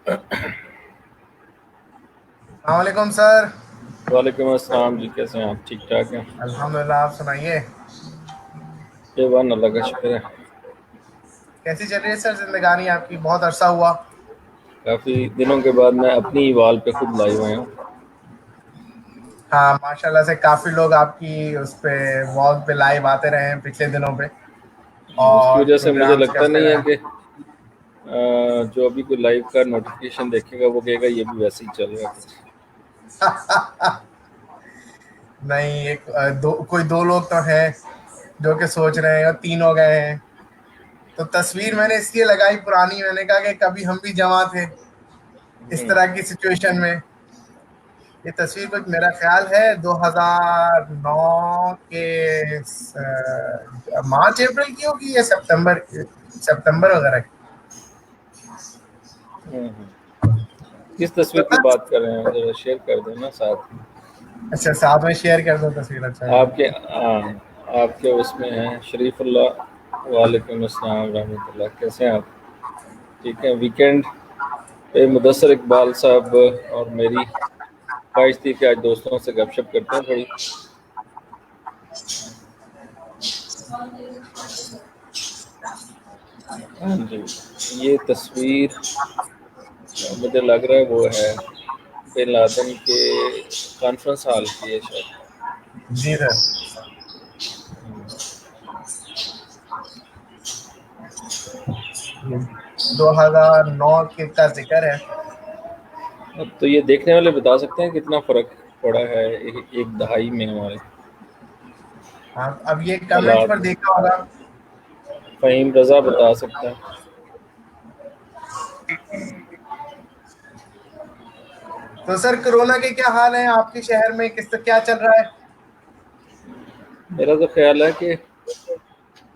السلام علیکم سر. وعلیکم السلام جی، کیسے ہیں آپ؟ ٹھیک ٹھاک ہیں؟ الحمدللہ, آپ سنائیے ایوان اللہ کا شکر ہے. کیسی چل رہی ہے سر زندگانی آپ کی؟ بہت عرصہ ہوا. کافی دنوں کے بعد میں اپنی وال پہ خود لائیو آیا ہوں. ہاں ماشاء اللہ سے کافی لوگ آپ کی اس پہ وال پہ لائیو آتے رہے ہیں پچھلے دنوں پہ اس کی اور وجہ سے مجھے پروگرامس لگتا کرتے نہیں ہے رہے. کہ جو ابھی کوئی لائیو کا نوٹیفیکیشن دیکھے گا وہ کہے گا یہ بھی ویسے ہی چل رہا ہے کچھ. نہیں, کوئی دو لوگ تو ہیں جو کہ سوچ رہے ہیں, اور تین ہو گئے ہیں. تو تصویر میں نے اس لیے لگائی پرانی, میں نے کہا کہ کبھی ہم بھی جمع تھے اس طرح کی سچویشن میں. یہ تصویر کچھ میرا خیال ہے 2009 کے مارچ اپریل کی ہوگی یا سپتمبر وغیرہ کی. کس تصویر کی بات کر رہے ہیں؟ ذرا شیئر کر دیں نا ساتھ. اچھا, ساتھ میں شیئر کر دو تصویر. اچھا جی. آپ کے اس میں ہیں شریف اللہ. وعلیکم السلام ورحمۃ اللہ. کیسے ہیں آپ؟ ٹھیک ہے. ویکینڈ پہ مدثر اقبال صاحب اور میری خواہش تھی کہ آج دوستوں سے گپ شپ کرتے ہیں تھوڑی. ہاں جی, یہ تصویر مجھے لگ رہا ہے وہ ہے بن لادن کے کانفرنس ہال کی ہے شاید. جی سر. 2009 کا ذکر ہے. اب تو یہ دیکھنے والے بتا سکتے ہیں کتنا فرق پڑا ہے ایک دہائی میں ہمارے اب یہ کمنٹس حالات پر میں. دیکھا ہوگا. فہیم رضا بتا سکتا ہے. تو سر کرونا کے کیا حال ہیں آپ کے شہر میں؟ کیا چل رہا ہے؟ میرا تو خیال ہے کہ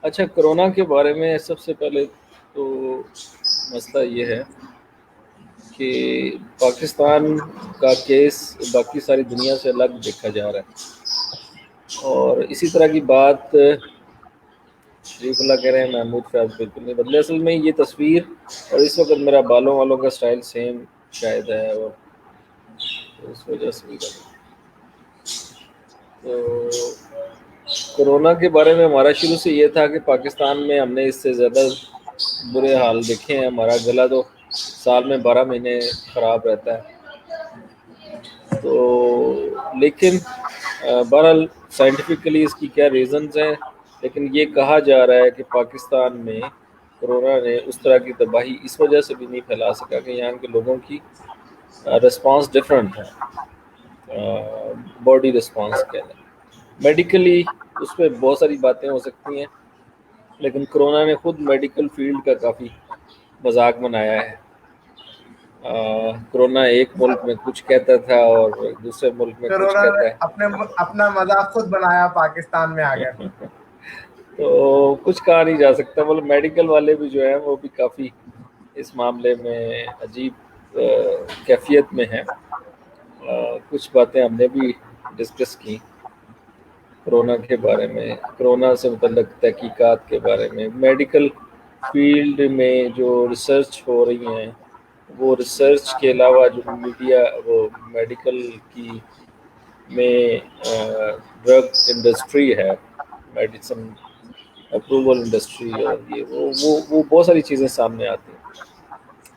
اچھا, کرونا کے بارے میں سب سے پہلے تو مسئلہ یہ ہے کہ پاکستان کا کیس باقی ساری دنیا سے الگ دیکھا جا رہا ہے. اور اسی طرح کی بات شریف اللہ کہہ رہے ہیں محمود فیاض بالکل نہیں بدلے. اصل میں یہ تصویر اور اس وقت میرا بالوں والوں کا سٹائل سیم شاید ہے, اور اس وجہ سے بھی تو کرونا کے بارے میں ہمارا شروع سے یہ تھا کہ پاکستان میں ہم نے اس سے زیادہ برے حال دیکھے ہیں. ہمارا گلا تو سال میں 12 مہینے خراب رہتا ہے. تو لیکن بہرحال سائنٹیفکلی اس کی کیا ریزنز ہیں, لیکن یہ کہا جا رہا ہے کہ پاکستان میں کورونا نے اس طرح کی تباہی اس وجہ سے بھی نہیں پھیلا سکا کہ یہاں کے لوگوں کی رسپانس ڈفرینٹ ہے. باڈی رسپانس کہہ لیں. میڈیکلی اس پہ بہت ساری باتیں ہو سکتی ہیں, لیکن کرونا نے خود میڈیکل فیلڈ کا کافی مذاق بنایا ہے. کرونا ایک ملک میں کچھ کہتا تھا اور دوسرے ملک میں کچھ کرونا کہتا نے ہے. اپنا مذاق خود بنایا پاکستان میں آ گیا. تو کچھ کہا نہیں جا سکتا. مطلب میڈیکل والے بھی جو ہیں وہ بھی کافی اس معاملے میں عجیب کیفیت میں ہیں. کچھ باتیں ہم نے بھی ڈسکس کی کرونا کے بارے میں, کرونا سے متعلق تحقیقات کے بارے میں, میڈیکل فیلڈ میں جو ریسرچ ہو رہی ہیں وہ ریسرچ کے علاوہ جو میڈیا وہ میڈیکل کی میں ڈرگ انڈسٹری ہے, میڈیسن اپروول انڈسٹری, اور یہ وہ بہت ساری چیزیں سامنے آتی ہیں.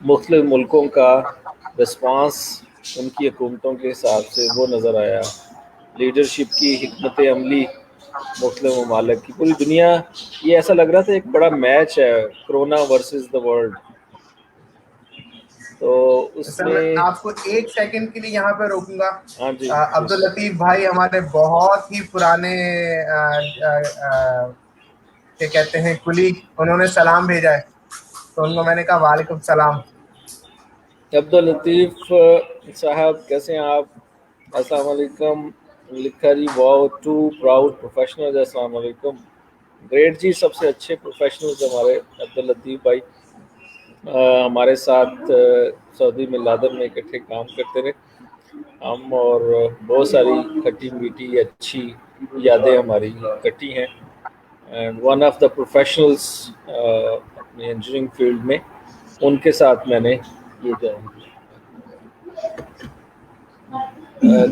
مختلف ملکوں کا رسپانس ان کی حکومتوں کے حساب سے وہ نظر آیا. لیڈرشپ کی حکمت عملی مختلف ممالک کی, پوری دنیا یہ ایسا لگ رہا تھا ایک بڑا میچ ہے کرونا ورسز دا ورلڈ. تو اس سر میں میں آپ کو ایک سیکنڈ کے لیے یہاں پہ روکوں گا. ہاں جی عبداللطیف بھائی ہمارے بہت ہی پرانے کیا کہتے ہیں کلیگ, انہوں نے سلام بھیجا ہے, تو ان کو میں نے کہا وعلیکم السلام. عبداللطیف صاحب کیسے ہیں آپ؟ السلام علیکم. لکھا جی واو ٹو پراؤڈ پروفیشنل. السلام علیکم. گریٹ جی, سب سے اچھے پروفیشنلز ہمارے عبداللطیف بھائی ہمارے ساتھ سعودی میں لادن میں اکٹھے کام کرتے رہے ہم, اور بہت ساری کھٹی میٹھی اچھی یادیں ہماری کٹی ہیں. And one of the professionals اپنے انجینئرنگ فیلڈ میں, ان کے ساتھ میں نے یہ جوائن کیا.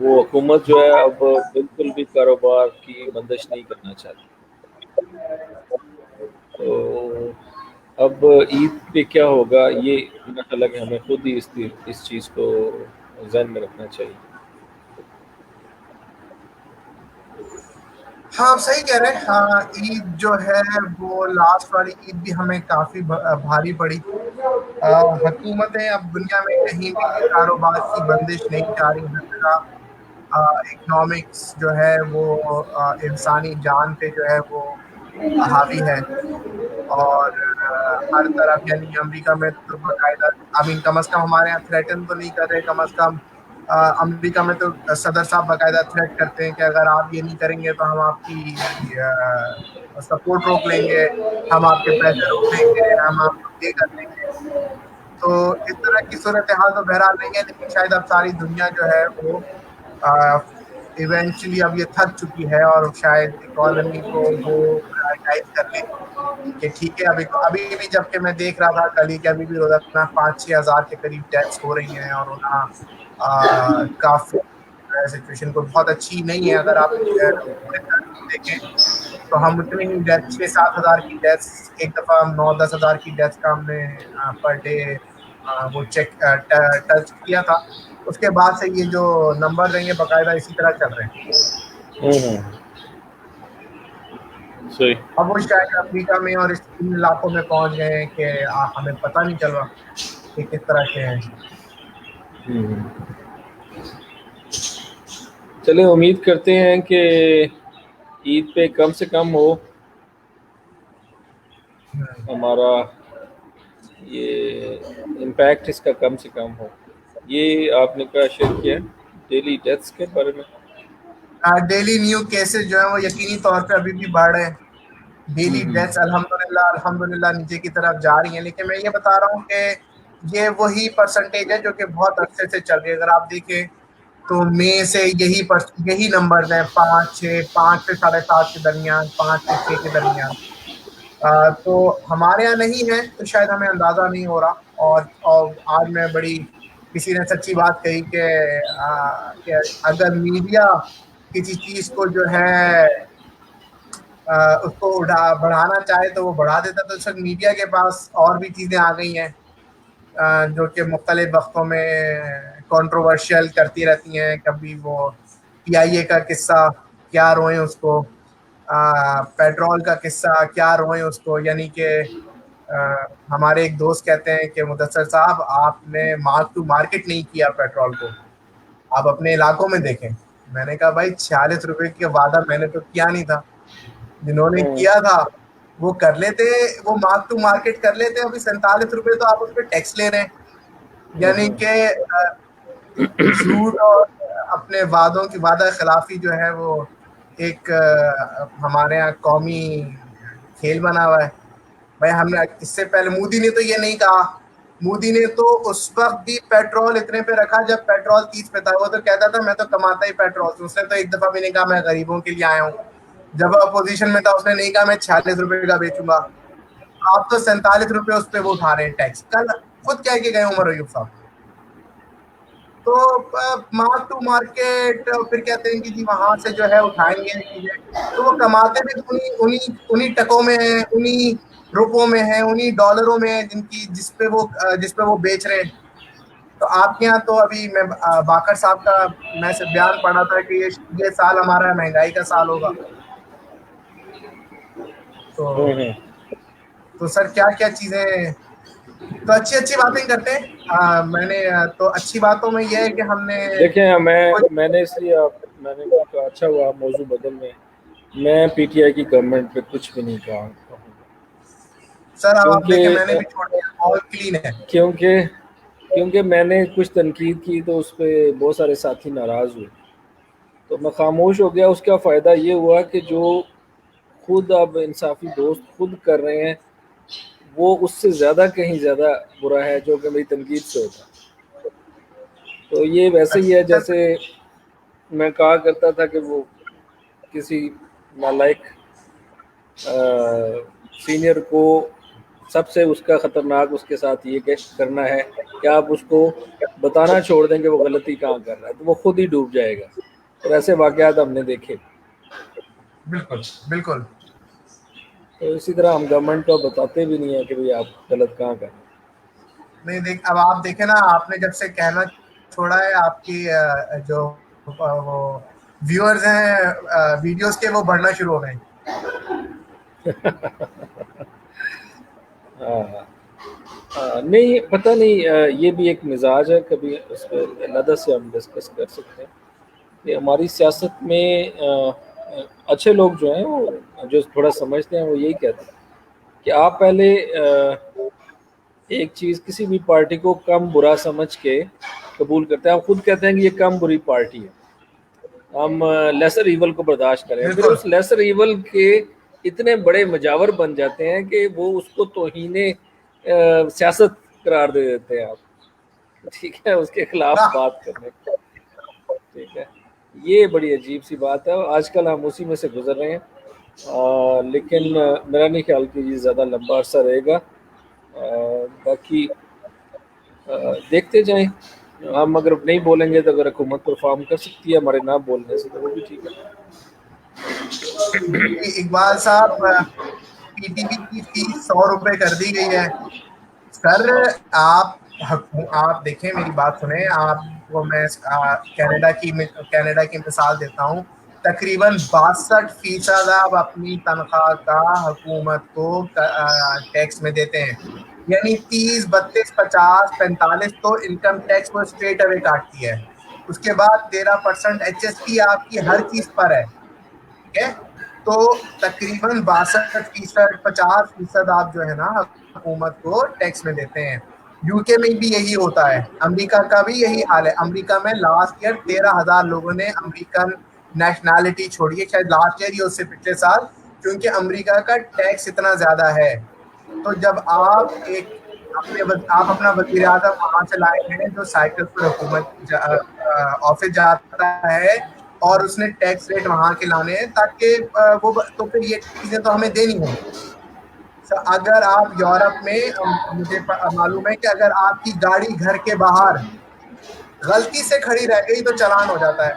وہ حکومت جو ہے اب بالکل بھی کاروبار کی بندش نہیں کرنا چاہتی. تو اب عید پہ کیا ہوگا یہ میرا خیال ہے کہ ہمیں خود ہی اس چیز کو ذہن میں رکھنا چاہیے. ہاں آپ صحیح کہہ رہے ہیں. ہاں عید جو ہے وہ لاسٹ والی عید بھی ہمیں کافی بھاری پڑی. حکومتیں اب دنیا میں کہیں بھی کاروبار کی بندش نہیں چاہ رہی. ہر جگہ اکنامکس جو ہے وہ انسانی جان پہ جو ہے وہ حاوی ہے. اور ہر طرف یعنی امریکہ میں تو باقاعدہ کم از کم ہمارے یہاں تھریٹن تو نہیں کر رہے. کم از کم امریکہ میں تو صدر صاحب باقاعدہ تھریٹ کرتے ہیں کہ اگر آپ یہ نہیں کریں گے تو ہم آپ کی سپورٹ روک لیں گے, ہم آپ کے پیسے روک لیں گے, ہم آپ کو یہ کر دیں گے. تو اس طرح کی صورتحال تو بہرحال نہیں ہے, لیکن شاید اب ساری دنیا جو ہے وہ ایونچولی اب یہ تھک چکی ہے اور شاید اکانومی کو وہ پرائرٹائز کر لے کہ ٹھیک ہے. ابھی بھی جب کہ میں دیکھ رہا تھا کل ہی کہ ابھی بھی روزانہ 5-6 ہزار کے قریب ڈیتھس ہو رہی ہیں, اور کافی سچویشن کو بہت اچھی نہیں ہے. اگر آپ دیکھیں تو ہم اتنی ہی ڈیتھ 6-7 ہزار کی ڈیتھ, ایک دفعہ 9-10 ہزار کی ڈیتھ کا ہم نے پر ڈے وہ چیک ٹچ کیا تھا. اس کے بعد سے یہ جو نمبر رہیں گے باقاعدہ اسی طرح چل رہے ہیں. صحیح. اب وہ شاید افریقہ میں اور ان علاقوں میں پہنچ گئے ہیں کہ ہمیں پتہ نہیں چل رہا کہ کس طرح کے ہیں. چلیں امید کرتے ہیں کہ عید پہ کم سے کم ہو ہمارا یہ امپیکٹ, اس کا کم سے کم ہو. یہ آپ نے کیا شیئر کیا ڈیلی ڈیتھس کے بارے میں؟ ڈیلی نیو کیسز جو ہیں وہ یقینی طور پہ ابھی بھی بڑھ رہے ہیں. ڈیلی ڈیتھس الحمدللہ نیچے کی طرف جا رہی ہیں, لیکن میں یہ بتا رہا ہوں کہ یہ وہی پرسنٹیج ہے جو کہ بہت عرصے سے چل رہی ہے. اگر آپ دیکھیں تو مئی سے یہی نمبرز ہیں, 5 سے 7.5 کے درمیان, 5 سے 6 کے درمیان. تو ہمارے یہاں نہیں ہے تو شاید ہمیں اندازہ نہیں ہو رہا. اور آج میں کسی نے سچی بات کہی کہ اگر میڈیا کسی چیز کو جو ہے اس کو بڑھانا چاہے تو وہ بڑھا دیتا. تو سر میڈیا کے پاس اور بھی چیزیں آ گئی ہیں جو کہ مختلف وقتوں میں کنٹروورشل کرتی رہتی ہیں. کبھی وہ PIA کا قصہ کیا روئیں اس کو, پیٹرول کا قصہ کیا روئیں اس کو. یعنی کہ ہمارے ایک دوست کہتے ہیں کہ مدثر صاحب آپ نے مارک ٹو مارکیٹ نہیں کیا پیٹرول کو, آپ اپنے علاقوں میں دیکھیں. میں نے کہا بھائی 46 روپے کا وعدہ میں نے تو کیا نہیں تھا, جنہوں نے کیا تھا وہ کر لیتے, وہ مارک ٹو مارکیٹ کر لیتے. ابھی 47 روپے تو آپ اس پہ ٹیکس لے رہے ہیں. یعنی کہ جھوٹ اور اپنے وعدوں کی وعدہ خلافی جو ہے وہ ایک ہمارے یہاں قومی کھیل بنا ہوا ہے. بھائی ہم نے اس سے پہلے مودی نے تو یہ نہیں کہا, مودی نے تو اس وقت بھی پیٹرول اتنے پہ رکھا جب پیٹرول 30 پہ تھا. وہ تو کہتا تھا میں تو کماتا ہی پیٹرول سے. اس نے تو ایک دفعہ بھی نہیں کہا میں غریبوں کے لیے آیا ہوں. جب اپوزیشن میں تھا اس نے نہیں کہا میں 46 روپے کا بیچوں گا. آپ تو 47 روپے اس پہ وہ اٹھا رہے ہیں ٹیکس. کل خود کہہ کے گئے عمر ایوب صاحب. تو مارک ٹو مارکیٹ پھر کہتے ہیں کہ جی وہاں سے جو ہے اٹھائیں گے چیزیں. تو وہ کماتے بھی انہی ٹکوں میں ہیں, انہی روپوں میں ہیں, انہی ڈالروں میں ہیں جس پہ وہ بیچ رہے ہیں. تو آپ کے یہاں تو ابھی میں باقر صاحب کا میں سے بیان پڑھا تھا کہ یہ سال ہمارا مہنگائی کا سال ہوگا. تو سر کیا کیا چیزیں, تو اچھی باتیں کرتے ہیں. میں نے تو اچھی باتوں میں یہ ہے کہ ہم نے دیکھیں میں نے اس لیے میں نے کہا اچھا ہوا موضوع بدل میں PTI کی گورنمنٹ پہ کچھ بھی نہیں کہا سر آپ دیکھیں میں نے بھی چھوڑ دیا, آل کلین ہے. کیونکہ میں نے کچھ تنقید کی تو اس پہ بہت سارے ساتھی ناراض ہوئے, تو میں خاموش ہو گیا. اس کا فائدہ یہ ہوا کہ جو خود اب انصافی دوست خود کر رہے ہیں وہ اس سے زیادہ کہیں زیادہ برا ہے جو کہ میری تنقید سے ہوتا. تو یہ ویسے ہی ہے جیسے میں کہا کرتا تھا کہ وہ کسی نالائق سینئر کو سب سے اس کا خطرناک اس کے ساتھ یہ کہ کرنا ہے کہ آپ اس کو بتانا چھوڑ دیں کہ وہ غلطی کہاں کر رہا ہے، تو وہ خود ہی ڈوب جائے گا. اور ایسے واقعات ہم نے دیکھے. بالکل بالکل. تو اسی طرح ہم گورنمنٹ کو بتاتے بھی نہیں ہیں کہ بھئی آپ غلط کہاں کر رہے ہیں. نہیں اب آپ دیکھیں نا، آپ نے جب سے کہنا چھوڑا ہے، آپ کی جو وہ ویورز ہیں ویڈیوز کے، وہ بڑھنا شروع ہو گئے. نہیں پتہ نہیں، یہ بھی ایک مزاج ہے، کبھی اس پہ علیحدہ سے ہم ڈسکس کر سکتے ہیں کہ ہماری سیاست میں اچھے لوگ جو ہیں، وہ جو تھوڑا سمجھتے ہیں، وہ یہی کہتے ہیں کہ آپ پہلے ایک چیز کسی بھی پارٹی کو کم برا سمجھ کے قبول کرتے ہیں. ہم خود کہتے ہیں کہ یہ کم بری پارٹی ہے، ہم لیسر ایول کو برداشت کریں، پھر بالکل. اس لیسر ایول کے اتنے بڑے مجاور بن جاتے ہیں کہ وہ اس کو توہین سیاست قرار دے دیتے ہیں آپ، ٹھیک ہے، اس کے خلاف بات کرنے کو. ٹھیک ہے، یہ بڑی عجیب سی بات ہے، آج کل ہم اسی میں سے گزر رہے ہیں. لیکن میرا نہیں خیال کہ یہ زیادہ لمبا عرصہ رہے گا. باقی دیکھتے جائیں. ہم اگر نہیں بولیں گے تو اگر حکومت پرفارم کر سکتی ہے ہمارے نہ بولنے سے، تو وہ بھی ٹھیک ہے. اقبال صاحب، پی ٹی وی کی فیس 100 روپے کر دی گئی ہے. سر آپ دیکھیں، میری بات سنیں. آپ کو میں کینیڈا کی مثال دیتا ہوں. تقریباً 62% آپ اپنی تنخواہ کا حکومت کو ٹیکس میں دیتے ہیں. یعنی 30 32 50 45 تو انکم ٹیکس وہ اسٹریٹ اوے کاٹتی ہے. اس کے بعد 13% HST آپ کی ہر چیز پر ہے. ٹھیک ہے، تو تقریباً 62% 50% آپ جو ہے نا حکومت کو ٹیکس میں دیتے ہیں. یو کے میں بھی یہی ہوتا ہے، امریکہ کا بھی یہی حال ہے. امریکہ میں لاسٹ ایئر 13,000 لوگوں نے امریکن نیشنلٹی چھوڑی ہے، شاید لاسٹ ایئر یا اس سے پچھلے سال، کیونکہ امریکہ کا ٹیکس اتنا زیادہ ہے. تو جب آپ اپنا وزیر اعظم وہاں سے لائے ہیں جو سائیکل پر حکومت آفس جاتا ہے، اور اس نے ٹیکس ریٹ وہاں کے لانے ہیں تاکہ وہ، تو پھر یہ چیزیں تو ہمیں دینی ہوں. اگر آپ یورپ میں، مجھے معلوم ہے کہ اگر آپ کی گاڑی گھر کے باہر غلطی سے کھڑی رہ گئی تو چلان ہو جاتا ہے.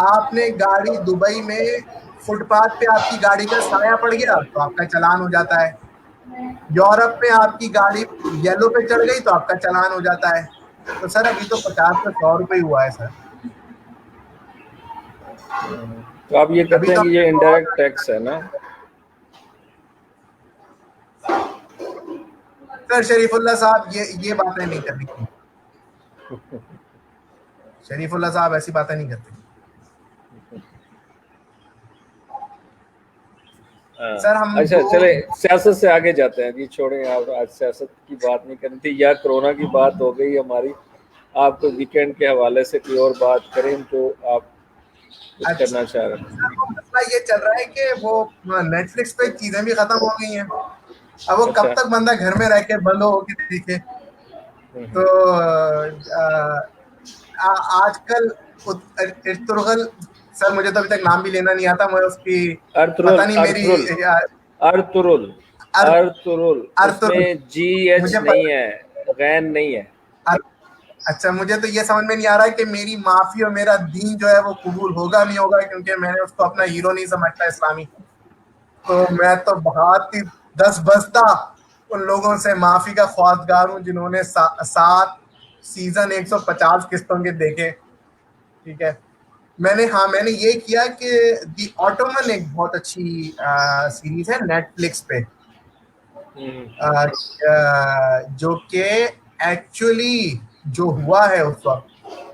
آپ نے گاڑی دبئی میں فٹ پاتھ پہ آپ کی گاڑی کا سایہ پڑ گیا تو آپ کا چلان ہو جاتا ہے. یورپ میں آپ کی گاڑی یلو پہ چڑھ گئی تو آپ کا چلان ہو جاتا ہے. تو سر ابھی تو 50 سے 100 روپے ہوا ہے سر. تو آپ یہ ابھی کہتے ہیں تو کہ یہ انڈائریکٹ ٹیکس ہے نا؟ سر شریف اللہ صاحب یہ باتیں نہیں کرنی چاہیے. شریف اللہ صاحب ایسی باتیں نہیں کرتے. سر ہم اچھا چلے سیاست سے آگے جاتے ہیں جی، چھوڑیں آپ، آج سیاست کی بات نہیں کرنی تھی، یا کورونا کی بات ہو گئی ہماری. آپ کو ویکینڈ کے حوالے سے کوئی اور بات کریں تو آپ کچھ کرنا چاہ رہے ہیں. مسئلہ یہ چل رہا ہے کہ وہ نیٹ فلکس پہ چیزیں بھی ختم ہو گئی ہیں. اب وہ کب اچھا. تک بندہ گھر میں رہ کے بند ہو کے دیکھے. تو آج کل ارطغرل، سر مجھے تو ابھی تک نام بھی لینا نہیں آتا، میں اس کی پتہ نہیں میری ارطغرل اس ارطغرل میں جی ایچ مجھے نہیں ہے، غین نہیں ہے. اچھا، مجھے تو یہ سمجھ میں نہیں آ رہا ہے کہ میری معافی اور میرا دین جو ہے وہ قبول ہوگا نہیں ہوگا، کیونکہ میں نے اس کو اپنا ہیرو نہیں سمجھتا اسلامی. تو میں تو بہت ہی 10 بستہ ان لوگوں سے معافی کا خواستگار ہوں جنہوں نے 7 سیزن 150 قسطوں کے دیکھے. ٹھیک ہے، میں نے یہ کیا کہ دی آٹومن ایک بہت اچھی سیریز ہے نیٹ فلکس پہ، جو کہ ایکچولی جو ہوا ہے اس وقت،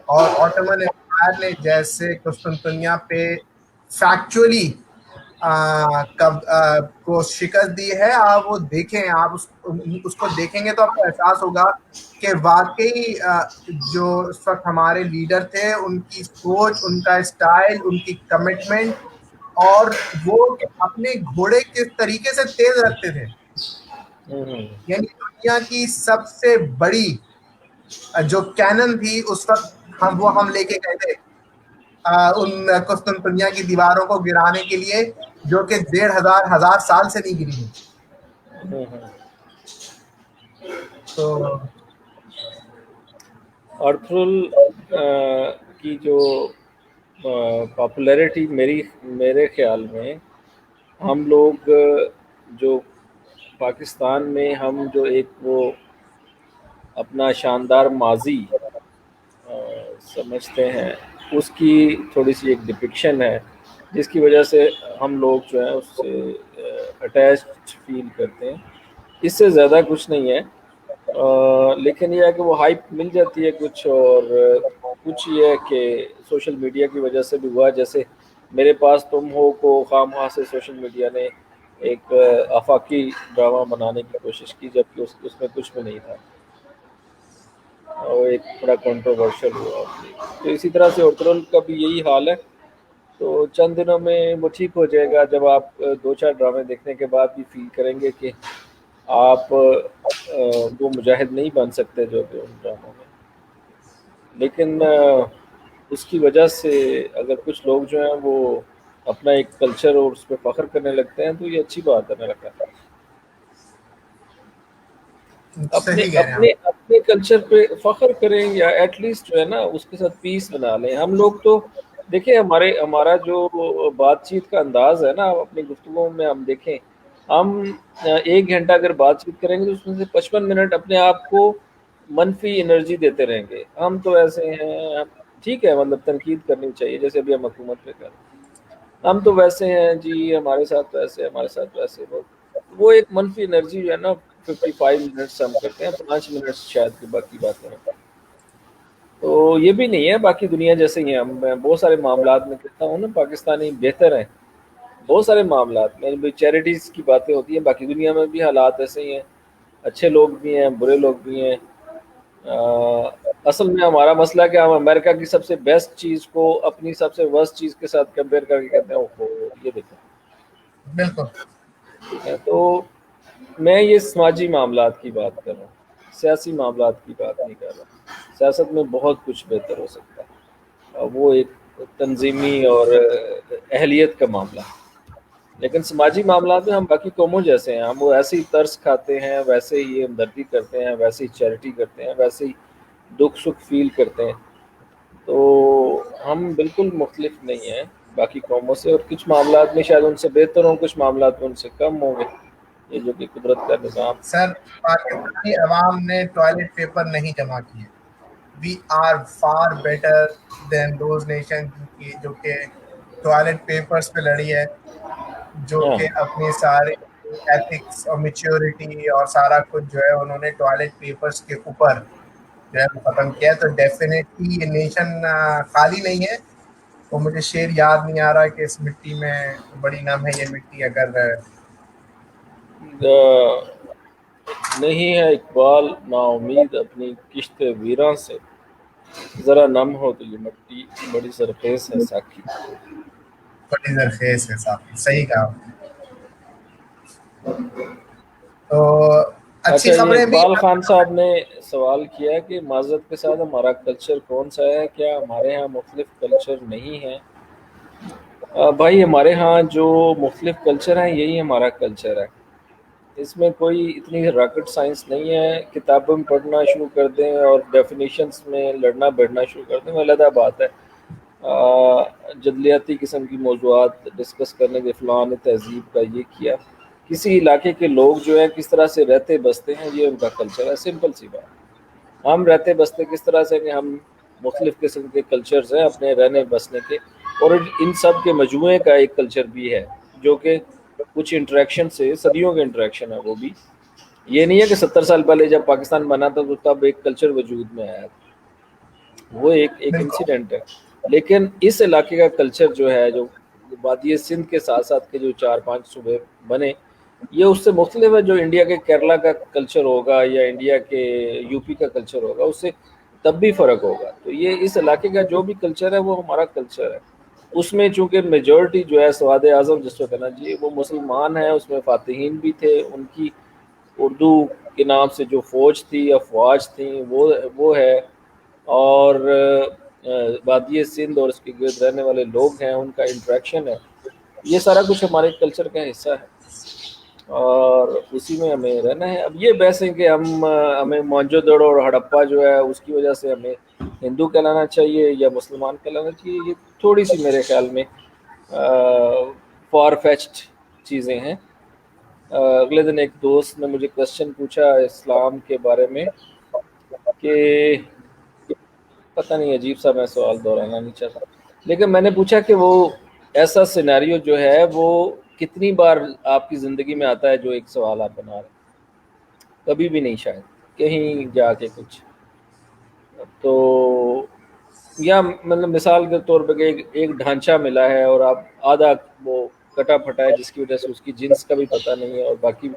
اور آٹومن امپائر نے جیسے قسطنطنیہ پہ فیکچولی کو شکست دی ہے. آپ وہ دیکھیں، آپ اس کو دیکھیں گے تو آپ کو احساس ہوگا کہ واقعی جو اس وقت ہمارے لیڈر تھے، ان کی سوچ، ان کا اسٹائل، ان کی کمٹمنٹ، اور وہ اپنے گھوڑے کس طریقے سے تیز رکھتے تھے. یعنی دنیا کی سب سے بڑی جو کینن تھی اس وقت ہم لے کے گئے تھے ان قسطنطنیہ کی دیواروں کو گرانے کے لیے، جو کہ 1,500 سال سے نہیں گری ہے. تو ارطغرل کی جو پاپولیرٹی میرے خیال میں، ہم لوگ جو پاکستان میں ہم جو ایک وہ اپنا شاندار ماضی سمجھتے ہیں، اس کی تھوڑی سی ایک ڈپکشن ہے، جس کی وجہ سے ہم لوگ جو ہیں اس سے اٹیچڈ فیل کرتے ہیں. اس سے زیادہ کچھ نہیں ہے. لیکن یہ ہے کہ وہ ہائپ مل جاتی ہے کچھ، اور کچھ یہ ہے کہ سوشل میڈیا کی وجہ سے بھی ہوا. جیسے میرے پاس تم ہو کو خام خواہ سے سوشل میڈیا نے ایک آفاقی ڈرامہ بنانے کی کوشش کی، جبکہ اس میں کچھ بھی نہیں تھا، اور ایک بڑا کنٹروورشل ہوا. تو اسی طرح سے ارطغرل کا بھی یہی حال ہے. تو چند دنوں میں وہ ٹھیک ہو جائے گا، جب آپ دو چار ڈرامے دیکھنے کے بعد بھی فیل کریں گے کہ آپ وہ مجاہد نہیں بن سکتے جو کہ ان ڈراموں میں. لیکن اس کی وجہ سے اگر کچھ لوگ جو ہیں وہ اپنا ایک کلچر اور اس پہ فخر کرنے لگتے ہیں تو یہ اچھی بات ہے میرا خیال. اپنے صحیح کہہ رہے ہیں اپنے اپنے کلچر پہ فخر کریں، یا ایٹ لیسٹ جو ہے نا اس کے ساتھ پیس بنا لیں. ہم لوگ تو دیکھیں، ہمارا جو بات چیت کا انداز ہے نا، اپنی گفتگو میں ہم دیکھیں، ہم 1 گھنٹہ اگر بات چیت کریں گے تو اس میں سے 55 منٹ اپنے آپ کو منفی انرجی دیتے رہیں گے. ہم تو ایسے ہیں، ٹھیک ہے، مطلب تنقید کرنی چاہیے، جیسے ابھی ہم حکومت پہ کر رہے ہیں، ہم تو ویسے ہیں جی، ہمارے ساتھ ویسے، ہمارے ساتھ ویسے. وہ ایک منفی انرجی جو ہے نا 55 منٹس ہم کرتے ہیں، 5 منٹ شاید کی باقی باتیں ہیں. تو یہ بھی نہیں ہے، باقی دنیا جیسے ہی ہیں. میں بہت سارے معاملات میں کہتا ہوں نا پاکستانی بہتر ہیں، بہت سارے معاملات میں. چیریٹیز کی باتیں ہوتی ہیں، باقی دنیا میں بھی حالات ایسے ہی ہیں، اچھے لوگ بھی ہیں، برے لوگ بھی ہیں. اصل میں ہمارا مسئلہ ہے کہ ہم امریکہ کی سب سے بیسٹ چیز کو اپنی سب سے ورسٹ چیز کے ساتھ کمپیئر کر کے کہتے ہیں اوہو یہ دیکھیں. بالکل. ٹھیک ہے، تو میں یہ سماجی معاملات کی بات کر رہا ہوں، سیاسی معاملات کی بات نہیں کر رہا. سیاست میں بہت کچھ بہتر ہو سکتا ہے، اور وہ ایک تنظیمی اور اہلیت کا معاملہ ہے. لیکن سماجی معاملات میں ہم باقی قوموں جیسے ہیں، ہم وہ ایسے ہی طرز کھاتے ہیں، ویسے ہی ہمدردی کرتے ہیں، ویسے ہی چیریٹی کرتے ہیں، ویسے ہی دکھ سکھ فیل کرتے ہیں. تو ہم بالکل مختلف نہیں ہیں باقی قوموں سے، اور کچھ معاملات میں شاید ان سے بہتر ہوں، کچھ معاملات میں ان سے کم ہوں گے. یہ جو کہ قدرت کا نظام. سر، پاکستانی عوام نے ٹوائلٹ پیپر نہیں جمع کیے. We are far better than those nation جو کہ ٹوائلٹ پیپرز پہ لڑی ہے، جو ہاں، کہ اپنی ساری ایتھکس اور میچیورٹی اور سارا کچھ جو ہے انہوں نے ٹوائلٹ پیپرز کے اوپر جو ہے وہ ختم کیا. تو ڈیفینیٹلی یہ نیشن خالی نہیں ہے. وہ مجھے شعر یاد نہیں آ رہا کہ اس مٹی میں بڑی نم ہے یہ مٹی اگر نہیں ہے اقبال نا امید اپنی کشت ویراں سے، ذرا نم ہو تو یہ مٹی بڑی سرخیز ہے ساکھی. بڑی زرخیز ہے صاحب. صحیح کہا. تو اچھی اچھا، یہ خبریں بھی. اقبال خان صاحب نے سوال کیا کہ معذرت کے ساتھ ہمارا کلچر کون سا ہے، کیا ہمارے ہاں مختلف کلچر نہیں ہیں؟ بھائی، ہمارے ہاں جو مختلف کلچر ہیں یہی ہمارا کلچر ہے. اس میں کوئی اتنی راکٹ سائنس نہیں ہے. کتابوں میں پڑھنا شروع کر دیں اور ڈیفینیشنز میں لڑنا بیٹھنا شروع کر دیں، وہ علیحدہ بات ہے. جدلیاتی قسم کی موضوعات ڈسکس کرنے کے، فلاں نے تہذیب کا یہ کیا. کسی علاقے کے لوگ جو ہیں کس طرح سے رہتے بستے ہیں یہ ان کا کلچر ہے، سمپل سی بات. ہم رہتے بستے کس طرح سے کہ ہم مختلف قسم کے کلچرز ہیں اپنے رہنے بسنے کے، اور ان سب کے مجموعے کا ایک کلچر بھی ہے جو کہ کچھ انٹریکشن سے، صدیوں کے انٹریکشن ہے. وہ بھی یہ نہیں ہے کہ 70 سال پہلے جب پاکستان بنا تھا تو تب ایک کلچر وجود میں آیا تھا، وہ ایک بالکل انسیڈنٹ ہے. لیکن اس علاقے کا کلچر جو ہے، جو وادی سندھ کے ساتھ ساتھ کے جو 4-5 صوبے بنے، یہ اس سے مختلف ہے. جو انڈیا کے کیرلا کا کلچر ہوگا یا انڈیا کے یو پی کا کلچر ہوگا، اس سے تب بھی فرق ہوگا. تو یہ اس علاقے کا جو بھی کلچر ہے وہ ہمارا کلچر ہے. اس میں چونکہ میجورٹی جو ہے سواد اعظم جس کو کہنا چاہیے وہ مسلمان ہیں، اس میں فاتحین بھی تھے. ان کی اردو کے نام سے جو فوج تھی، افواج تھیں، وہ ہے. اور وادی سندھ اور اس کے گرد رہنے والے لوگ ہیں، ان کا انٹریکشن ہے. یہ سارا کچھ ہمارے کلچر کا حصہ ہے. اور اسی میں ہمیں رہنا ہے. اب یہ بحث ہے کہ ہمیں موہنجو دڑو اور ہڑپا جو ہے اس کی وجہ سے ہمیں ہندو کہلانا چاہیے یا مسلمان کہلانا چاہیے، یہ تھوڑی سی میرے خیال میں فار فیچڈ چیزیں ہیں. اگلے دن ایک دوست نے مجھے کوشچن پوچھا اسلام کے بارے میں کہ پتہ نہیں، عجیب سا، میں سوال دہرانا نہیں چاہتا، لیکن میں نے پوچھا کہ وہ ایسا سیناریو جو ہے وہ کتنی بار آپ کی زندگی میں آتا ہے جو ایک سوال آپ بنا رہے ہیں؟ کبھی بھی نہیں شاید، کہیں جا کے کچھ. تو یا مطلب مثال کے طور پہ کہ ایک ڈھانچہ ملا ہے اور آپ آدھا وہ کٹا پھٹا ہے جس کی وجہ سے اس کی جنس کا بھی پتہ نہیں ہے اور باقی،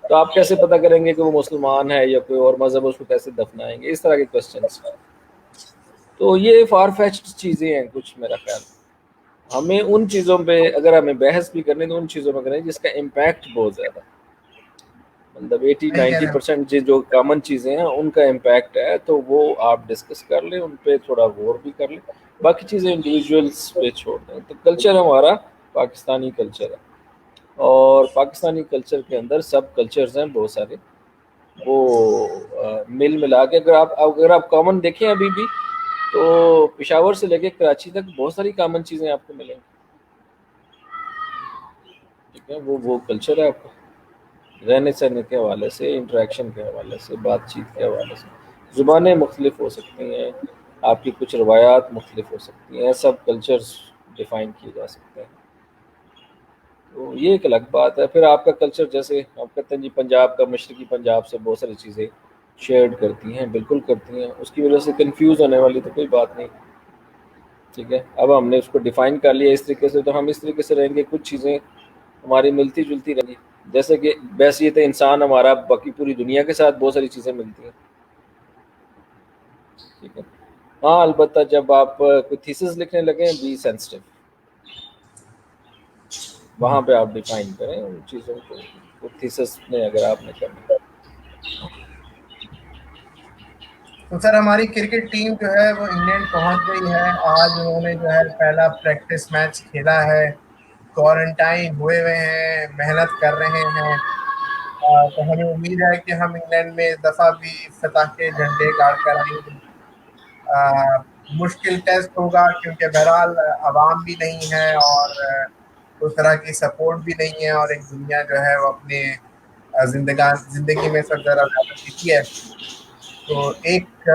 تو آپ کیسے پتہ کریں گے کہ وہ مسلمان ہے یا کوئی اور مذہب، اس کو کیسے دفنائیں گے؟ اس طرح کے کوشچنس. تو یہ فار فیچڈ چیزیں ہیں کچھ میرا خیال. ہمیں ان چیزوں پہ اگر ہمیں بحث بھی کرنی تو ان چیزوں پہ کریں جس کا امپیکٹ بہت زیادہ، مطلب 80 صحیح کہہ رہے ہیں 90% جو کامن چیزیں ہیں ان کا امپیکٹ ہے، تو وہ آپ ڈسکس کر لیں، ان پہ تھوڑا غور بھی کر لیں، باقی چیزیں انڈیویجولس پہ چھوڑ دیں. تو کلچر ہمارا پاکستانی کلچر ہے، اور پاکستانی کلچر کے اندر سب کلچرز ہیں بہت سارے، وہ مل ملا کے اگر آپ کامن دیکھیں ابھی بھی تو پشاور سے لے کے کراچی تک بہت ساری کامن چیزیں آپ کو ملیں گی. ٹھیک ہے، وہ کلچر ہے آپ کا، رہنے سہنے کے حوالے سے، انٹریکشن کے حوالے سے، بات چیت کے حوالے سے. زبانیں مختلف ہو سکتی ہیں، آپ کی کچھ روایات مختلف ہو سکتی ہیں، سب کلچرز ڈیفائن کیے جا سکتے ہیں. تو یہ ایک الگ بات ہے. پھر آپ کا کلچر، جیسے آپ کہتے ہیں جی پنجاب کا، مشرقی پنجاب سے بہت ساری چیزیں شیئر کرتی ہیں، بالکل کرتی ہیں، اس کی وجہ سے کنفیوز ہونے والی تو کوئی بات نہیں. ٹھیک ہے، اب ہم نے اس کو ڈیفائن کر لیا اس طریقے سے، تو ہم اس طریقے سے رہیں گے، کچھ چیزیں ہماری ملتی جلتی رہیں گی. جیسے کہ بحثیت انسان ہمارا باقی پوری دنیا کے ساتھ بہت ساری چیزیں ملتی ہیں. ٹھیک ہے، ہاں البتہ جب آپ کوئی تھیسس لکھنے لگیں بی سینسٹیو، وہاں پہ آپ ڈیفائن کریں ان چیزوں کو تھیسس میں اگر آپ نے کرنا. تو سر ہماری کرکٹ ٹیم جو ہے وہ انگلینڈ پہنچ گئی ہے. آج انہوں نے جو ہے پہلا پریکٹس میچ کھیلا ہے. کوارنٹائن ہوئے ہیں، محنت کر رہے ہیں. تو ہمیں امید ہے کہ ہم انگلینڈ میں اس دفعہ بھی فتح کے جھنڈے گاڑ کر آئیں گے. مشکل ٹیسٹ ہوگا کیونکہ بہرحال عوام بھی نہیں ہے اور اس طرح کی سپورٹ بھی نہیں ہے، اور ایک دنیا جو ہے وہ اپنے زندگی میں سب ذرا زیادہ بزی ہے. تو ایک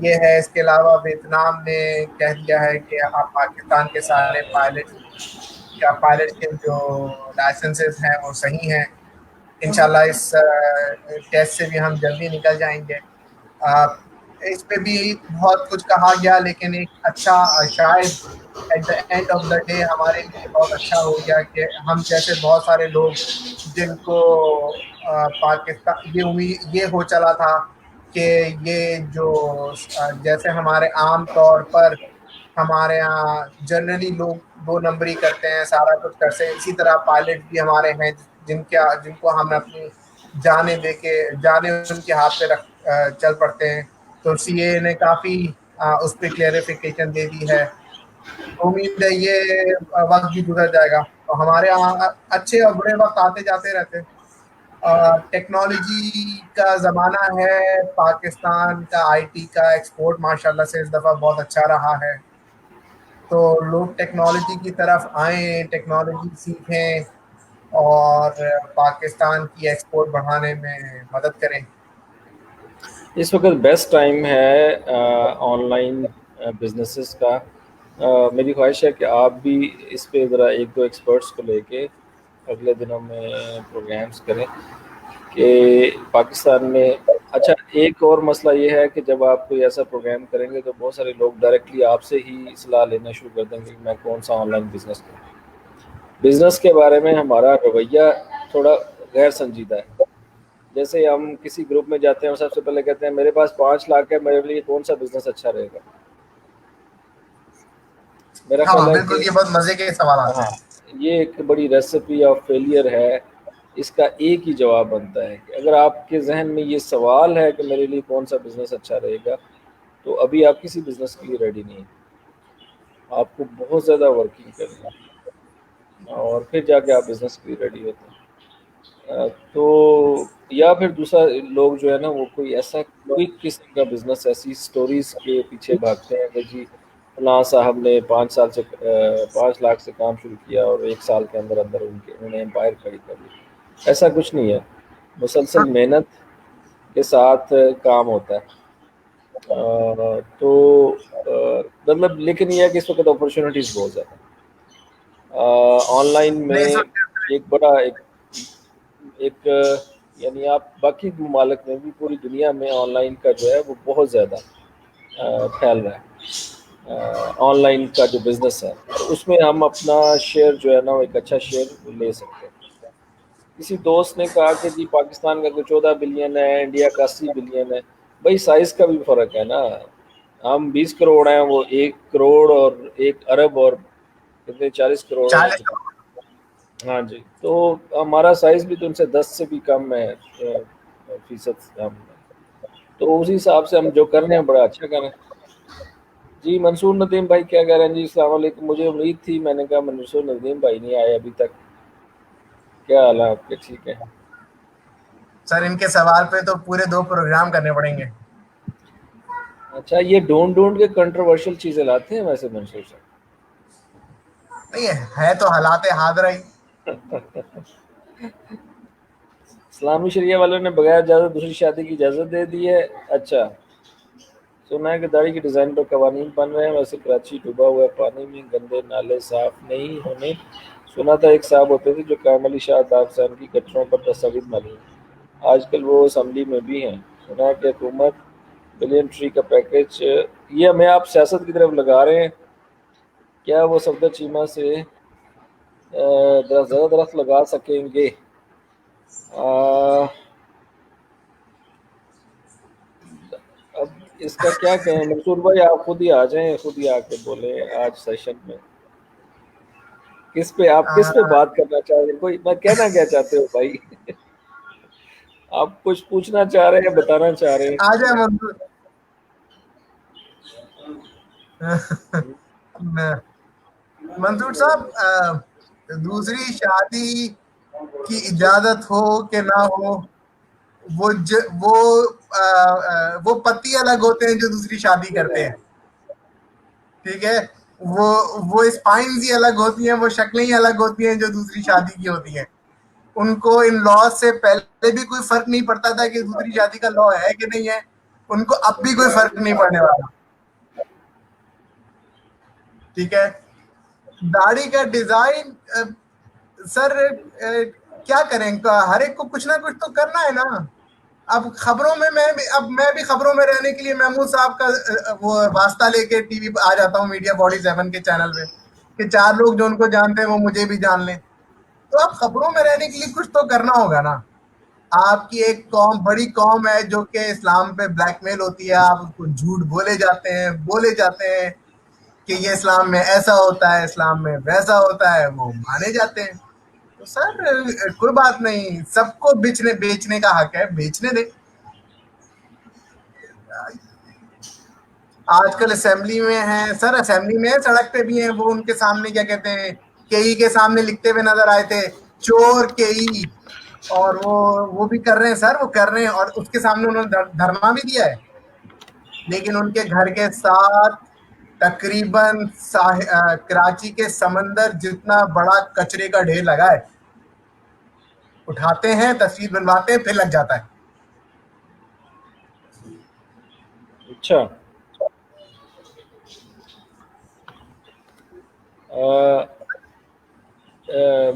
یہ ہے. اس کے علاوہ ویتنام نے کہہ دیا ہے کہ آپ پاکستان کے سارے پائلٹ کے جو لائسنسز ہیں وہ صحیح ہیں. انشاءاللہ اس ٹیسٹ سے بھی ہم جلدی نکل جائیں گے. اس پہ بھی بہت کچھ کہا گیا، لیکن ایک اچھا، شاید at the end of the day ہمارے لیے بہت اچھا ہو گیا کہ ہم جیسے بہت سارے لوگ جن کو پاکستان یہ امید یہ ہو چلا تھا کہ یہ جو جیسے ہمارے عام طور پر ہمارے یہاں جنرلی لوگ 2 نمبری کرتے ہیں، سارا کچھ کرتے ہیں، اسی طرح پائلٹ بھی ہمارے ہیں جن کو ہم اپنی جانیں ان کے ہاتھ پہ رکھ چل پڑتے ہیں. تو سی اے نے کافی اس پہ کلیئرفیکیشن دے دی ہے. امید ہے یہ وقت بھی گزر جائے گا. تو ہمارے یہاں اچھے اور برے وقت آتے جاتے رہتے ہیں. ٹیکنالوجی کا زمانہ ہے. پاکستان کا آئی ٹی کا ایکسپورٹ ماشاءاللہ سے اس دفعہ بہت اچھا رہا ہے. تو لوگ ٹیکنالوجی کی طرف آئیں، ٹیکنالوجی سیکھیں اور پاکستان کی ایکسپورٹ بڑھانے میں مدد کریں. اس وقت بیسٹ ٹائم ہے آن لائن بزنسز کا. میری خواہش ہے کہ آپ بھی اس پہ ذرا 1-2 ایکسپرٹس کو لے کے اگلے دنوں میں پروگرامز کریں کہ پاکستان میں. اچھا، ایک اور مسئلہ یہ ہے کہ جب آپ کوئی ایسا پروگرام کریں گے تو بہت سارے لوگ ڈائریکٹلی آپ سے ہی صلاح لینا شروع کر دیں گے کہ میں کون سا آن لائن بزنس کروں. بزنس کے بارے میں ہمارا رویہ تھوڑا غیر سنجیدہ ہے. جیسے ہم کسی گروپ میں جاتے ہیں اور سب سے پہلے کہتے ہیں میرے پاس 5 لاکھ ہے، میرے لیے کون سا بزنس اچھا رہے گا. میرا ہاں خیال ہے بالکل، کہ یہ بہت مزے کے سوالات ہاں، ہیں. یہ ایک بڑی ریسیپی آف فیلئر ہے. اس کا ایک ہی جواب بنتا ہے کہ اگر آپ کے ذہن میں یہ سوال ہے کہ میرے لیے کون سا بزنس اچھا رہے گا، تو ابھی آپ کسی بزنس کے لیے ریڈی نہیں ہیں. آپ کو بہت زیادہ ورکنگ کرنی ہے اور پھر جا کے آپ بزنس کے لیے ریڈی ہوتے ہیں. تو یا پھر دوسرا لوگ جو ہے نا وہ کوئی ایسا کوئی قسم کا بزنس ایسی سٹوریز کے پیچھے بھاگتے ہیں کہ جی فلاں صاحب نے 5 لاکھ سے کام شروع کیا اور 1 سال کے اندر اندر انہوں نے امپائر کھڑی کر لی. ایسا کچھ نہیں ہے، مسلسل محنت کے ساتھ کام ہوتا ہے. تو مطلب لیکن یہ ہے کہ اس وقت اپرچونیٹیز بہت زیادہ آن لائن میں. نہیں سر، ایک بڑا ایک یعنی آپ باقی ممالک میں بھی پوری دنیا میں آن لائن کا جو ہے وہ بہت زیادہ پھیل رہا ہے. آن لائن کا جو بزنس ہے اس میں ہم اپنا شیئر جو ہے نا وہ ایک اچھا شیئر لے سکتے ہیں. کسی دوست نے کہا کہ جی پاکستان کا کوئی 14 بلین ہے، انڈیا کا 80 بلین ہے. بھائی سائز کا بھی فرق ہے نا. ہم 20 کروڑ ہیں، وہ 1 کروڑ اور 1 ارب اور کتنے 40 کروڑ ہیں. 40. ہاں جی، تو ہمارا سائز بھی تو ان سے 10 سے بھی کم ہے فیصد ہم. تو اسی حساب سے ہم جو کر رہے ہیں بڑا اچھا کر رہے ہیں. جی منصور ندیم بھائی کیا کہہ رہے ہیں؟ جی السلام علیکم. مجھے امید تھی، میں نے کہا منصور ندیم بھائی نہیں آئے ابھی تک. کیا حال ہے آپ کے؟ ٹھیک ہے سر ان کے سوال پہ تو پورے 2 پروگرام کرنے پڑیں گے. اچھا، یہ ڈھونڈ کے کنٹروورشل چیزیں لاتے ہیں ویسے منصور صاحب. نہیں ہے تو حالات حاضرہ ہی. اسلامی شریعہ والوں نے بغیر اجازت دوسری شادی کی اجازت دے دی ہے. اچھا، سنا ہے کہ داڑھی کے ڈیزائن پر قوانین بن رہے ہیں. ویسے کراچی ڈوبا ہوا ہے پانی میں، گندے نالے صاف نہیں ہونے. سنا تھا ایک صاحب ہوتے تھے جو قائم علی شاہ عطا حسین کی گٹروں پر تصاویر ماری ہیں. آج کل وہ اسمبلی میں بھی ہیں. سنا ہے کہ حکومت بلین ٹری کا پیکج. یہ ہمیں آپ سیاست کی طرف لگا رہے ہیں کیا؟ وہ صفدر چیمہ سے زیادہ درخت لگا سکیں گے؟ اب اس کا کیا کہیں منصور بھائی، آپ خود ہی آ جائیں، خود ہی آ کے بولیں آج سیشن میں. کس پہ بات کرنا چاہ رہے ہیں؟ کوئی میں کہنا کیا چاہتے ہو بھائی؟ آپ کچھ پوچھنا چاہ رہے ہیں، بتانا چاہ رہے آ ہیں؟ جائے منظور. منظور صاحب، دوسری شادی کی اجازت ہو کہ نہ ہو، وہ پتی الگ ہوتے ہیں جو دوسری شادی کرتے ہیں. ٹھیک ہے، وہ اسپائنز ہی الگ ہوتی ہیں، وہ شکلیں ہی الگ ہوتی ہیں جو دوسری شادی کی ہوتی ہیں. ان کو ان لا سے پہلے بھی کوئی فرق نہیں پڑتا تھا کہ دوسری شادی کا لا ہے کہ نہیں ہے. ان کو اب بھی کوئی فرق نہیں پڑنے والا. ٹھیک ہے، داڑھی کا ڈیزائن سر کیا کریں، ہر ایک کو کچھ نہ کچھ تو کرنا ہے نا. اب خبروں میں میں بھی خبروں میں رہنے کے لیے محمود صاحب کا وہ واسطہ لے کے ٹی وی پہ آ جاتا ہوں، میڈیا 47 کے چینل پہ، کہ 4 لوگ جو ان کو جانتے ہیں وہ مجھے بھی جان لیں. تو اب خبروں میں رہنے کے لیے کچھ تو کرنا ہوگا نا. آپ کی ایک قوم، بڑی قوم ہے جو کہ اسلام پہ بلیک میل ہوتی ہے، آپ اس کو جھوٹ بولے جاتے ہیں کہ یہ اسلام میں ایسا ہوتا ہے، اسلام میں ویسا ہوتا ہے، وہ مانے جاتے ہیں. تو سر کوئی بات نہیں، سب کو بیچنے کا حق ہے، بیچنے دیں. آج کل اسمبلی میں ہیں سر، اسمبلی میں سڑک پہ بھی ہیں، وہ ان کے سامنے کیا کہتے ہیں، کئی کے سامنے لکھتے ہوئے نظر آئے تھے چور کئی، اور وہ بھی کر رہے ہیں سر، وہ کر رہے ہیں، اور اس کے سامنے انہوں نے دھرنا بھی دیا ہے. لیکن ان کے گھر کے ساتھ تقریباً کراچی کے سمندر جتنا بڑا کچرے کا ڈھیر لگا ہے. اٹھاتے ہیں، تصویر بنواتے ہیں، پھر لگ جاتا ہے. اچھا،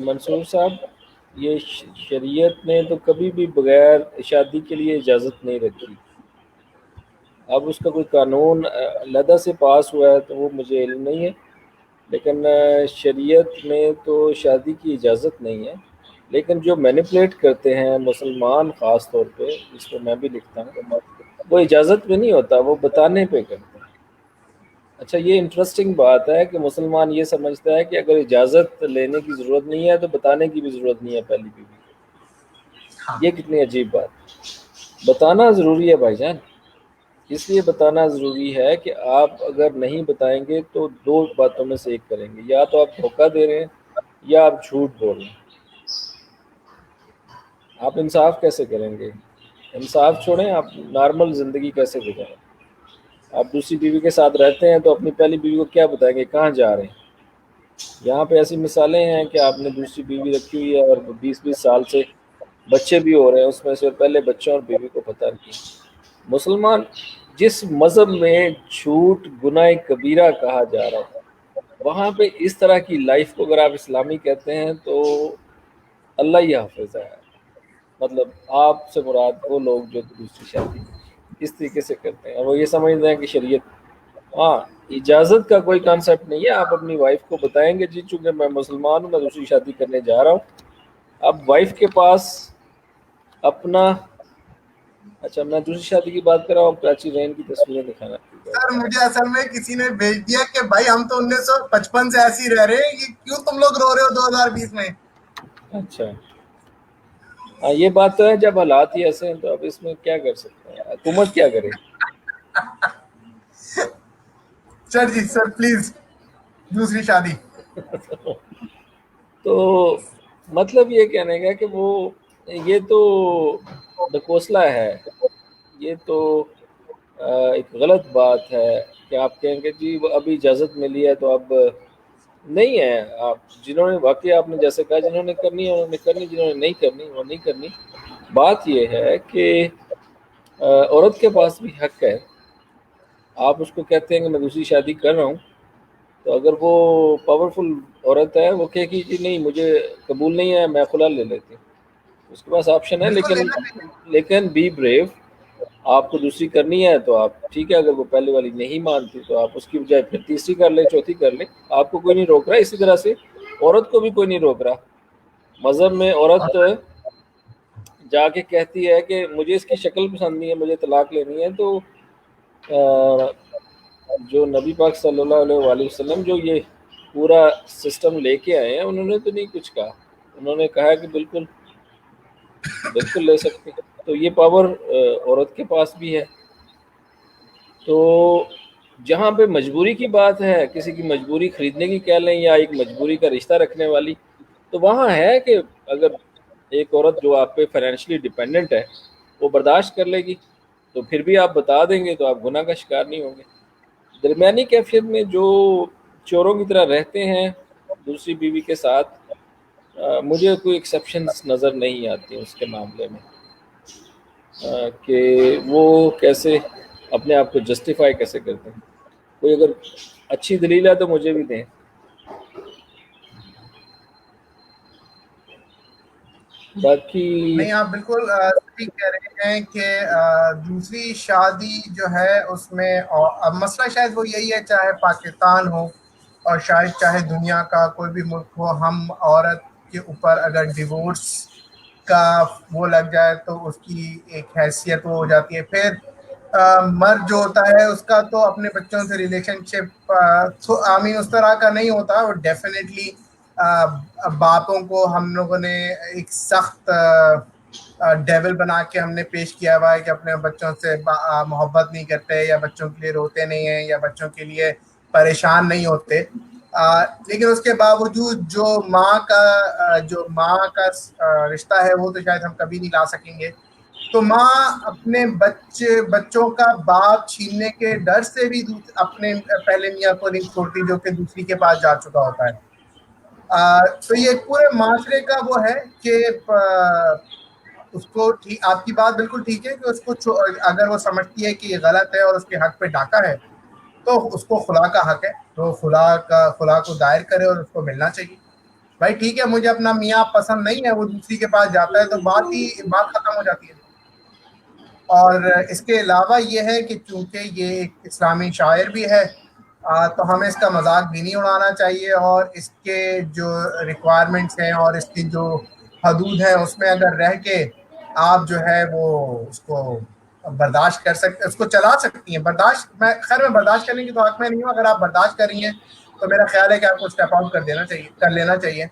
منصور صاحب یہ شریعت نے تو کبھی بھی بغیر شادی کے لیے اجازت نہیں رکھی. اب اس کا کوئی قانون علیحدہ سے پاس ہوا ہے تو وہ مجھے علم نہیں ہے، لیکن شریعت میں تو شادی کی اجازت نہیں ہے. لیکن جو مینیپولیٹ کرتے ہیں مسلمان خاص طور پہ، اس کو میں بھی لکھتا ہوں، وہ اجازت میں نہیں ہوتا، وہ بتانے پہ کرتے ہیں. اچھا، یہ انٹرسٹنگ بات ہے کہ مسلمان یہ سمجھتا ہے کہ اگر اجازت لینے کی ضرورت نہیں ہے تو بتانے کی بھی ضرورت نہیں ہے پہلی بیوی ہاں، کو. یہ کتنی عجیب بات. بتانا ضروری ہے بھائی جان. اس لیے بتانا ضروری ہے کہ آپ اگر نہیں بتائیں گے تو 2 باتوں میں سے ایک کریں گے، یا تو آپ دھوکہ دے رہے ہیں یا آپ جھوٹ بول رہے ہیں. آپ انصاف کیسے کریں گے؟ انصاف چھوڑیں، آپ نارمل زندگی کیسے گزاریں؟ آپ دوسری بیوی کے ساتھ رہتے ہیں تو اپنی پہلی بیوی کو کیا بتائیں گے کہاں جا رہے ہیں؟ یہاں پہ ایسی مثالیں ہیں کہ آپ نے دوسری بیوی رکھی ہوئی ہے اور 20 سال سے بچے بھی ہو رہے ہیں، اس میں سے پہلے بچوں اور بیوی کو پتہ نہیں۔ مسلمان جس مذہب میں جھوٹ گناہ کبیرہ کہا جا رہا ہے، وہاں پہ اس طرح کی لائف کو اگر آپ اسلامی کہتے ہیں تو اللہ ہی حافظ ہے۔ مطلب آپ سے مراد وہ لوگ جو دوسری شادی اس طریقے سے کرتے ہیں اور وہ یہ سمجھتے ہیں کہ شریعت، ہاں اجازت کا کوئی کانسیپٹ نہیں ہے۔ آپ اپنی وائف کو بتائیں گے جی چونکہ میں مسلمان ہوں، میں دوسری شادی کرنے جا رہا ہوں، اب وائف کے پاس اپنا، اچھا میں دوسری شادی کی بات کر رہا ہوں، پراچی رین کی تصویریں دکھانا کی بات سر کر مجھے اصل میں کسی نے بھیج دیا کہ بھائی ہم تو 1955 سے ایسے ہی رہ رہے ہیں، یہ کیوں تم لوگ رو رہے ہو 2020 میں؟ رہا ہوں۔ اچھا ہاں یہ بات تو ہے، جب حالات ہی ایسے ہیں تو اب اس میں کیا کر سکتے ہیں، حکومت کیا کرے؟ سر جی سر پلیز دوسری شادی۔ تو مطلب یہ کہنے کا کہ وہ یہ تو ڈکوسلا ہے، یہ تو ایک غلط بات ہے کہ آپ کہیں گے جی وہ ابھی اجازت ملی ہے تو اب نہیں ہے۔ آپ جنہوں نے واقعی آپ نے جیسے کہا جنہوں نے کرنی ہے انہوں نے کرنی، جنہوں نے نہیں کرنی وہ نہیں کرنی۔ بات یہ ہے کہ عورت کے پاس بھی حق ہے، آپ اس کو کہتے ہیں کہ میں دوسری شادی کر رہا ہوں، تو اگر وہ پاورفل عورت ہے وہ کہے کہ جی نہیں مجھے قبول نہیں ہے، میں خلا لے لیتی ہوں، اس کے پاس آپشن ہے۔ بالکل لیکن لینا چاہیے۔ لیکن بی بریو، آپ کو دوسری کرنی ہے تو آپ ٹھیک ہے، اگر وہ پہلے والی نہیں مانتی تو آپ اس کی بجائے پھر تیسری کر لیں، چوتھی کر لیں، آپ کو کوئی نہیں روک رہا۔ اسی طرح سے عورت کو بھی کوئی نہیں روک رہا۔ مذہب میں عورت جا کے کہتی ہے کہ مجھے اس کی شکل پسند نہیں ہے، مجھے طلاق لینی ہے، تو جو نبی پاک صلی اللہ علیہ وآلہ وسلم جو یہ پورا سسٹم لے کے آئے ہیں انہوں نے تو نہیں کچھ کہا، انہوں نے کہا کہ بالکل بالکل لے سکتے ہیں۔ تو یہ پاور عورت کے پاس بھی ہے۔ تو جہاں پہ مجبوری کی بات ہے، کسی کی مجبوری خریدنے کی کہہ لیں یا ایک مجبوری کا رشتہ رکھنے والی، تو وہاں ہے کہ اگر ایک عورت جو آپ پہ فائنینشلی ڈیپینڈنٹ ہے وہ برداشت کر لے گی تو پھر بھی آپ بتا دیں گے تو آپ گناہ کا شکار نہیں ہوں گے۔ درمیانی کیفیت میں جو چوروں کی طرح رہتے ہیں دوسری بیوی کے ساتھ، مجھے کوئی ایکسیپشنز نظر نہیں آتی اس کے معاملے میں، کہ وہ کیسے اپنے آپ کو جسٹیفائی کیسے کرتے ہیں۔ کوئی اگر اچھی دلیل ہے تو مجھے بھی دیں۔ باقی نہیں آپ بالکل صحیح کہہ رہے ہیں کہ دوسری شادی جو ہے اس میں اب مسئلہ شاید وہ یہی ہے، چاہے پاکستان ہو اور شاید چاہے دنیا کا کوئی بھی ملک ہو، ہم عورت کے اوپر اگر ڈیورس کا وہ لگ جائے تو اس کی ایک حیثیت وہ ہو جاتی ہے۔ پھر مرد جو ہوتا ہے اس کا تو اپنے بچوں سے ریلیشن شپ آمین اس طرح کا نہیں ہوتا، اور ڈیفینیٹلی باتوں کو ہم لوگوں نے ایک سخت ڈیول بنا کے ہم نے پیش کیا ہوا ہے کہ اپنے بچوں سے محبت نہیں کرتے، یا بچوں کے لیے روتے نہیں ہیں، یا بچوں کے لیے پریشان نہیں ہوتے۔ لیکن اس کے باوجود جو ماں کا رشتہ ہے وہ تو شاید ہم کبھی نہیں لا سکیں گے۔ تو ماں اپنے بچوں کا باپ چھیننے کے ڈر سے بھی اپنے پہلے میاں کو نہیں چھوڑتی جو کہ دوسری کے پاس جا چکا ہوتا ہے۔ تو یہ پورے معاشرے کا وہ ہے کہ اس کو آپ کی بات بالکل ٹھیک ہے کہ اس کو اگر وہ سمجھتی ہے کہ یہ غلط ہے اور اس کے حق پہ ڈاکہ ہے تو اس کو خلا کا حق ہے، تو خلا کو دائر کرے اور اس کو ملنا چاہیے۔ بھائی ٹھیک ہے مجھے اپنا میاں پسند نہیں ہے، وہ دوسری کے پاس جاتا ہے تو بات ختم ہو جاتی ہے۔ اور اس کے علاوہ یہ ہے کہ چونکہ یہ ایک اسلامی شاعر بھی ہے تو ہمیں اس کا مذاق بھی نہیں اڑانا چاہیے، اور اس کے جو ریکوائرمنٹس ہیں اور اس کی جو حدود ہیں اس میں اگر رہ کے آپ جو ہے وہ اس کو برداشت کر سکتے، اس کو چلا سکتی ہیں۔ میں برداشت کرنے کی تو حق میں نہیں ہوں، اگر آپ برداشت کر رہی ہیں تو میرا خیال ہے کہ آپ کو اسٹیپ آؤٹ کر لینا چاہیے۔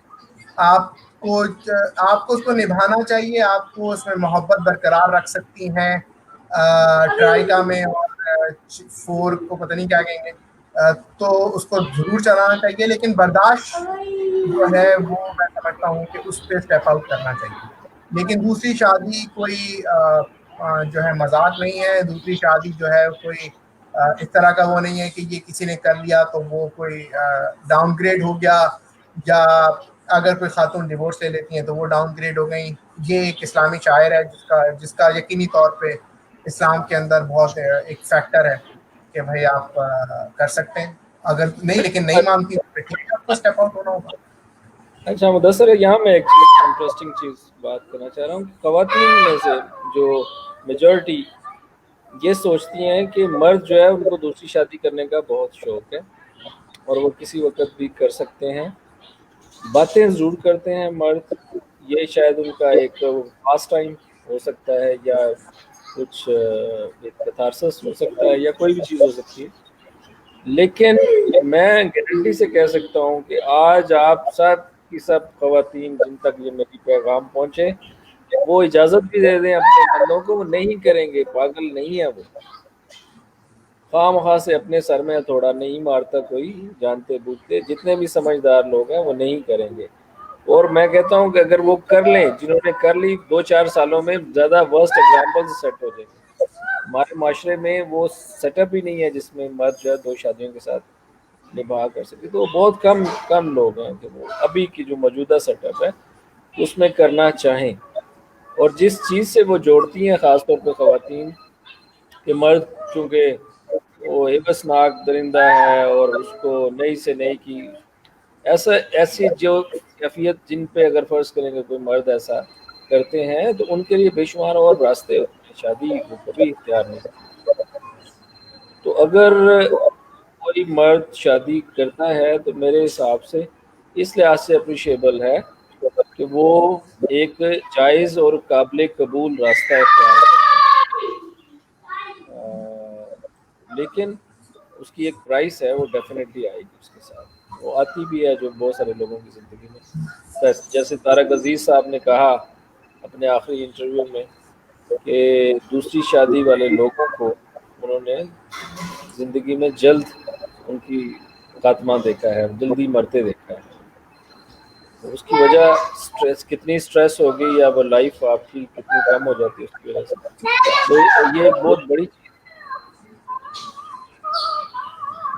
آپ کو اس کو نبھانا چاہیے، آپ کو اس میں محبت برقرار رکھ سکتی ہیں۔ ٹرائیکا میں اور فور کو پتہ نہیں کیا کہیں گے، تو اس کو ضرور چلانا چاہیے، لیکن برداشت جو ہے وہ میں سمجھتا ہوں کہ اس پہ اسٹیپ آؤٹ کرنا چاہیے۔ لیکن دوسری شادی کوئی جو ہے مذاق نہیں ہے. دوسری شادی جو ہے کوئی اس طرح کا وہ نہیں ہے کہ یہ کسی نے کر لیا تو وہ کوئی ڈاؤن گریڈ ہو گیا, یا اگر کوئی خاتون ڈیورس لے لیتی ہیں تو وہ ڈاؤن گریڈ ہو گئیں. یہ ایک اسلامی شاعر ہے جس کا یقینی طور پہ اسلام کے اندر بہت ایک فیکٹر ہے کہ بھائی آپ کر سکتے ہیں. اگر نہیں لیکن نہیں مانتی تو پھر ٹھیک ہے, آپ کو اسٹیپ آؤٹ ہونا ہوگا. اچھا مدثر, یہاں میں ایک چیز انٹرسٹنگ چیز بات کرنا چاہ رہا ہوں کہ خواتین میں سے جو میجورٹی یہ سوچتی ہیں کہ مرد جو ہے ان کو دوسری شادی کرنے کا بہت شوق ہے اور وہ کسی وقت بھی کر سکتے ہیں. باتیں ضرور کرتے ہیں مرد, یہ شاید ان کا ایک پاس ٹائم ہو سکتا ہے, یا کچھ کتھارسس ہو سکتا ہے, یا کوئی بھی چیز ہو سکتی ہے. لیکن میں گارنٹی سے کہہ سکتا ہوں کہ آج آپ سب کی سب خواتین جن تک یہ میری پیغام پہنچے, وہ اجازت بھی دے دیں اپنے بندوں کو, وہ نہیں کریں گے. پاگل نہیں ہے وہ, خواہ مخواہ سے اپنے سر میں تھوڑا نہیں مارتا کوئی, جانتے بوجھتے جتنے بھی سمجھدار لوگ ہیں وہ نہیں کریں گے. اور میں کہتا ہوں کہ اگر وہ کر لیں, جنہوں نے کر لی 2-4 سالوں میں زیادہ ورسٹ ایگزامپل سیٹ ہو جائیں گے. ہمارے معاشرے میں وہ سیٹ اپ ہی نہیں ہے جس میں مرد جو ہے 2 شادیوں کے ساتھ نبھا کر سکے. تو بہت کم لوگ ہیں کہ وہ ابھی کی جو موجودہ سیٹ اپ ہے اس میں کرنا چاہیں. اور جس چیز سے وہ جوڑتی ہیں خاص طور پہ خواتین, کہ مرد چونکہ وہ عبث ناک درندہ ہے اور اس کو نئی سے نئی کی ایسی جو کیفیت جن پہ اگر فرض کریں گے کوئی مرد ایسا کرتے ہیں تو ان کے لیے بے شمار اور راستے ہوتے ہیں, شادی وہ کبھی اختیار نہیں کرتے. تو اگر کوئی مرد شادی کرتا ہے تو میرے حساب سے اس لحاظ سے اپریشیبل ہے کہ وہ ایک جائز اور قابل قبول راستہ اختیار کرتا ہے. لیکن اس کی ایک پرائس ہے, وہ ڈیفینیٹلی آئے گی اس کے ساتھ, وہ آتی بھی ہے جو بہت سارے لوگوں کی زندگی میں. جیسے طارق عزیز صاحب نے کہا اپنے آخری انٹرویو میں کہ دوسری شادی والے لوگوں کو انہوں نے زندگی میں جلد ان کی خاتمہ دیکھا ہے, جلدی مرتے دیکھا ہے. اس کی وجہ سٹریس, کتنی سٹریس ہوگی یا وہ لائف آپ کی کتنی کم ہو جاتی ہے اس کی وجہ سے. تو یہ ایک بہت بڑی چیز.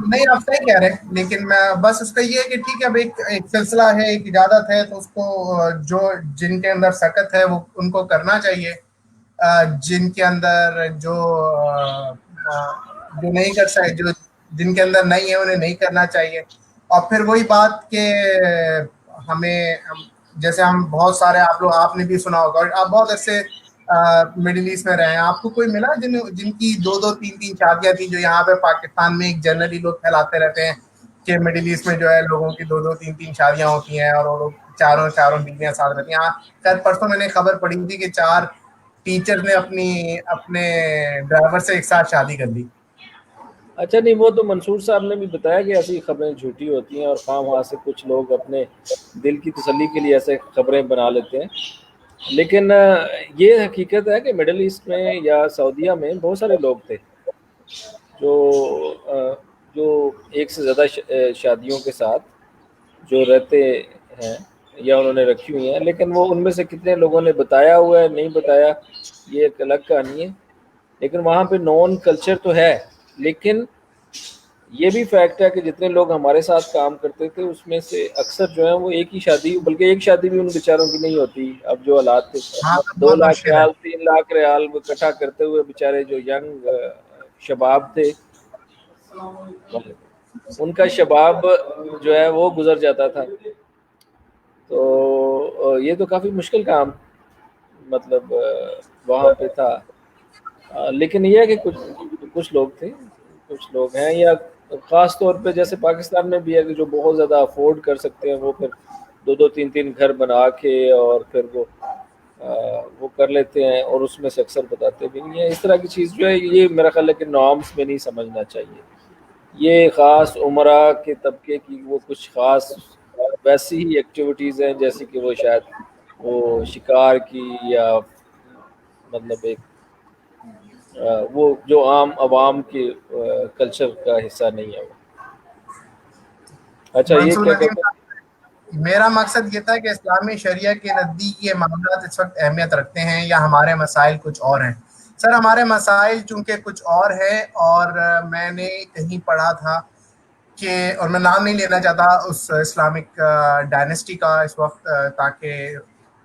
نہیں آپ صحیح کہہ رہے ہیں, لیکن میں بس اس کا یہ ہے کہ ٹھیک ہے اب ایک سلسلہ ہے, ایک اجازت ہے, تو اس کو جو جن کے اندر سکت ہے وہ ان کو کرنا چاہیے. جن کے اندر جو نہیں کر سکے, جو جن کے اندر نہیں ہے انہیں نہیں کرنا چاہیے. اور پھر وہی بات کہ ہمیں جیسے ہم بہت سارے آپ نے بھی سنا ہوگا, اور آپ بہت ایسے مڈل ایسٹ میں رہے ہیں, آپ کو کوئی ملا جن کی 2-2-3-3 شادیاں تھیں, جو یہاں پہ پاکستان میں ایک جنرلی لوگ پھیلاتے رہتے ہیں کہ مڈل ایسٹ میں جو ہے لوگوں کی 2-2-3-3 شادیاں ہوتی ہیں اور وہ لوگ چاروں بیویاں ساتھ رہتی ہیں. ہاں کل پرسوں میں نے خبر پڑھی تھی کہ 4 ٹیچر نے اپنے ڈرائیور سے ایک ساتھ شادی کر لی. اچھا نہیں, وہ تو منصور صاحب نے بھی بتایا کہ ایسی خبریں جھوٹی ہوتی ہیں اور خواہ وہاں سے کچھ لوگ اپنے دل کی تسلی کے لیے ایسے خبریں بنا لیتے ہیں. لیکن یہ حقیقت ہے کہ مڈل ایسٹ میں یا سعودیہ میں بہت سارے لوگ تھے جو ایک سے زیادہ شادیوں کے ساتھ جو رہتے ہیں یا انہوں نے رکھی ہوئی ہیں, لیکن وہ ان میں سے کتنے لوگوں نے بتایا ہوا ہے نہیں بتایا یہ ایک الگ کہانی ہے. لیکن وہاں پہ نون کلچر تو ہے, لیکن یہ بھی فیکٹ ہے کہ جتنے لوگ ہمارے ساتھ کام کرتے تھے اس میں سے اکثر جو ہیں وہ ایک ہی شادی, بلکہ ایک شادی بھی ان بیچاروں کی نہیں ہوتی. اب جو حالات تھے, ہاں 2 بہت لاکھ مشکل ہے. ریال 3 لاکھ ریال وہ اکٹھا کرتے ہوئے بیچارے جو ینگ شباب تھے, ان کا شباب جو ہے وہ گزر جاتا تھا. تو یہ تو کافی مشکل کام مطلب وہاں پہ تھا. لیکن یہ ہے کہ کچھ لوگ تھے, کچھ لوگ ہیں, یا خاص طور پہ جیسے پاکستان میں بھی ہے کہ جو بہت زیادہ افورڈ کر سکتے ہیں وہ پھر 2-2 3 گھر بنا کے اور پھر وہ کر لیتے ہیں, اور اس میں سے اکثر بتاتے بھی نہیں ہیں. اس طرح کی چیز جو ہے یہ میرا خیال ہے کہ نارمس میں نہیں سمجھنا چاہیے. یہ خاص عمرہ کے طبقے کی وہ کچھ خاص ویسی ہی ایکٹیویٹیز ہیں جیسے کہ وہ شاید وہ شکار کی یا مطلب ایک وہ جو عام عوام کے کلچر کا حصہ نہیں ہے وہ. اچھا یہ منصور کیا ندیم کہتے ہیں؟ میرا مقصد یہ تھا کہ اسلامی شریعہ کے نزدیک یہ معاملات اس وقت اہمیت رکھتے ہیں یا ہمارے مسائل کچھ اور ہیں؟ سر ہمارے مسائل چونکہ کچھ اور ہیں، اور میں نے کہیں پڑھا تھا کہ، اور میں نام نہیں لینا چاہتا اس اسلامک ڈائنسٹی کا اس وقت، تاکہ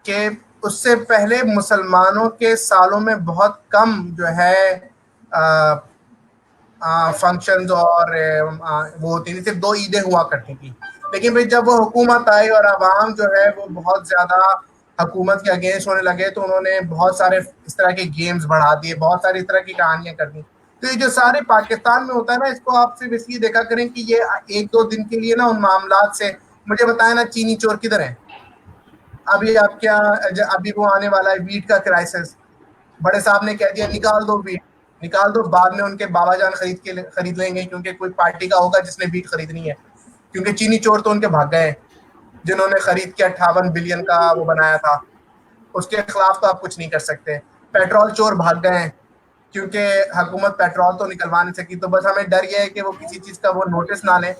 کہ اس سے پہلے مسلمانوں کے سالوں میں بہت کم جو ہے فنکشنز اور وہ ہوتی تھی، صرف 2 عیدیں ہوا کرتی تھی. لیکن پھر جب وہ حکومت آئی اور عوام جو ہے وہ بہت زیادہ حکومت کے اگینسٹ ہونے لگے، تو انہوں نے بہت سارے اس طرح کے گیمز بڑھا دیے، بہت ساری اس طرح کی کہانیاں کر دی. تو یہ جو سارے پاکستان میں ہوتا ہے نا، اس کو آپ صرف اس لیے دیکھا کریں کہ یہ 1-2 دن کے لیے نا ان معاملات سے. مجھے بتائیں نا، چینی چور کدھر ہیں؟ ابھی آپ کیا، ابھی وہ آنے والا ہے ویٹ کا کرائسس، بڑے صاحب نے کہہ دیا نکال دو ویٹ، نکال دو. بعد میں ان کے بابا جان خرید لیں گے، کیونکہ کوئی پارٹی کا ہوگا جس نے ویٹ خریدنی ہے، کیونکہ چینی چور تو ان کے بھاگ گئے ہیں جنہوں نے خرید کے 58 بلین کا وہ بنایا تھا. اس کے خلاف تو آپ کچھ نہیں کر سکتے. پیٹرول چور بھاگ گئے ہیں کیونکہ حکومت پیٹرول تو نکلوا نہیں سکی. تو بس ہمیں ڈر یہ ہے کہ وہ کسی چیز کا وہ نوٹس نہ لیں.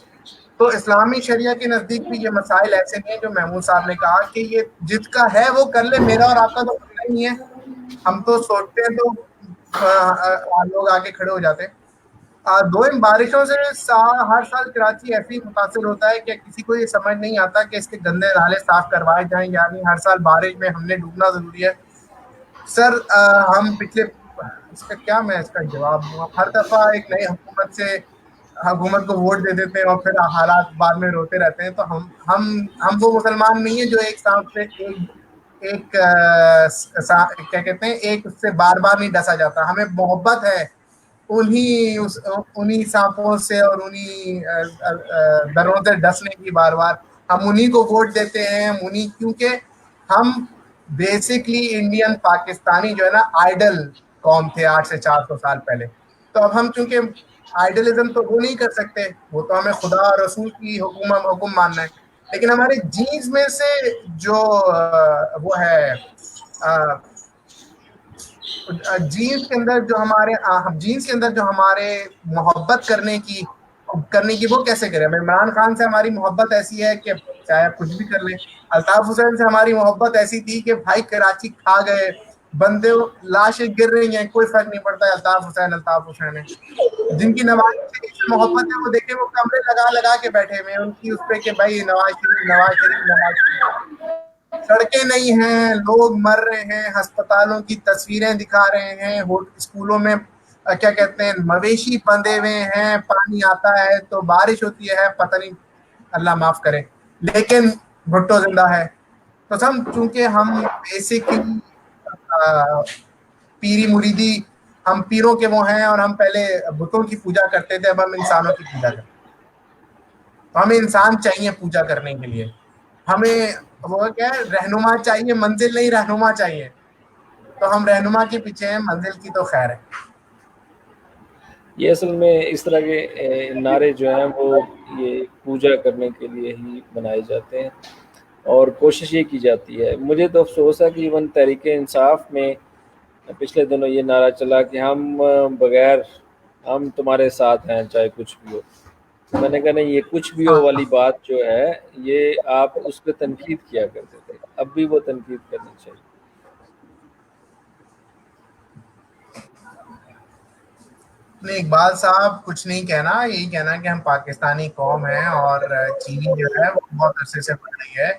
تو اسلامی شریعہ کے نزدیک بھی یہ مسائل ایسے نہیں ہیں جو محمود صاحب نے کہا کہ یہ جس کا ہے وہ کر لے، میرا اور آپ کا تو مسئلہ ہی نہیں ہے. ہم تو سوچتے ہیں تو لوگ آگے کھڑے ہو جاتے ہیں. ان بارشوں سے ہر سال کراچی ایسے ہی متاثر ہوتا ہے کہ کسی کو یہ سمجھ نہیں آتا کہ اس کے گندے نالے صاف کروائے جائیں یا نہیں. ہر سال بارش میں ہم نے ڈوبنا ضروری ہے. سر ہم پچھلے، اس کا کیا میں اس کا جواب دوں؟ ہر دفعہ ایک نئی حکومت کو ووٹ دے دیتے ہیں اور پھر حالات بعد میں روتے رہتے ہیں. تو ہم وہ مسلمان نہیں ہیں جو ایک سانپ سے ایک کیا کہتے ہیں، ایک اس سے بار بار نہیں ڈسا جاتا. ہمیں محبت ہے انہی سانپوں سے اور انہی دروں سے ڈسنے کی بار بار. ہم انہی کو ووٹ دیتے ہیں، کیونکہ ہم بیسکلی انڈین پاکستانی جو ہے نا آئیڈل قوم تھے آج سے 400 سال پہلے. تو اب ہم چونکہ آئیڈلزم تو وہ نہیں کر سکتے، وہ تو ہمیں خدا اور رسول کی حکم ماننا ہے. لیکن ہمارے جینز میں سے جو وہ ہے، جینز کے اندر جو ہمارے محبت کرنے کی وہ کیسے کریں؟ عمران خان سے ہماری محبت ایسی ہے کہ چاہے آپ کچھ بھی کر لیں. الطاف حسین سے ہماری محبت ایسی تھی کہ بھائی کراچی کھا گئے بندے، لاشیں گر رہی ہیں، کوئی فرق نہیں پڑتا ہے، الطاف حسین ہے. جن کی نواز شریف سے محبت ہے وہ دیکھیں، وہ کمرے لگا کے بیٹھے ہوئے ہیں ان کی اس پہ کہ بھائی نواز شریف. سڑکیں نہیں ہیں، لوگ مر رہے ہیں، ہسپتالوں کی تصویریں دکھا رہے ہیں، اسکولوں میں کیا کہتے ہیں مویشی بندھے ہوئے ہیں، پانی آتا ہے تو بارش ہوتی ہے، پتہ نہیں، اللہ معاف کرے، لیکن بھٹو زندہ ہے. تو چونکہ ہم بیسکلی پیری مریدی، ہم پیروں کے وہ ہیں، اور ہم پہلے بتوں کی پوجا کرتے تھے، اب ہم انسانوں کی پوجا کرتے ہیں. تو ہمیں انسان چاہیے پوجا کرنے کے لیے. ہمیں وہ کیا ہے، رہنما چاہیے، منزل نہیں رہنما چاہیے. تو ہم رہنما کے پیچھے ہیں، منزل کی تو خیر ہے. یہ اصل میں اس طرح کے نعرے جو ہیں وہ یہ پوجا کرنے کے لیے ہی بنائے جاتے ہیں اور کوشش یہ کی جاتی ہے. مجھے تو افسوس ہے کہ ایون تحریک انصاف میں پچھلے دنوں یہ نعرہ چلا کہ ہم تمہارے ساتھ ہیں چاہے کچھ بھی ہو. میں نے کہا نہیں، یہ کچھ بھی ہو ہاں والی بات جو ہے یہ آپ اس پہ تنقید کیا کرتے تھے، اب بھی وہ تنقید کرنی چاہیے. نہیں اقبال صاحب، کچھ نہیں کہنا، یہی کہنا کہ ہم پاکستانی قوم ہیں، اور چینی جو ہے وہ بہت عرصے سے بڑھ رہی ہے،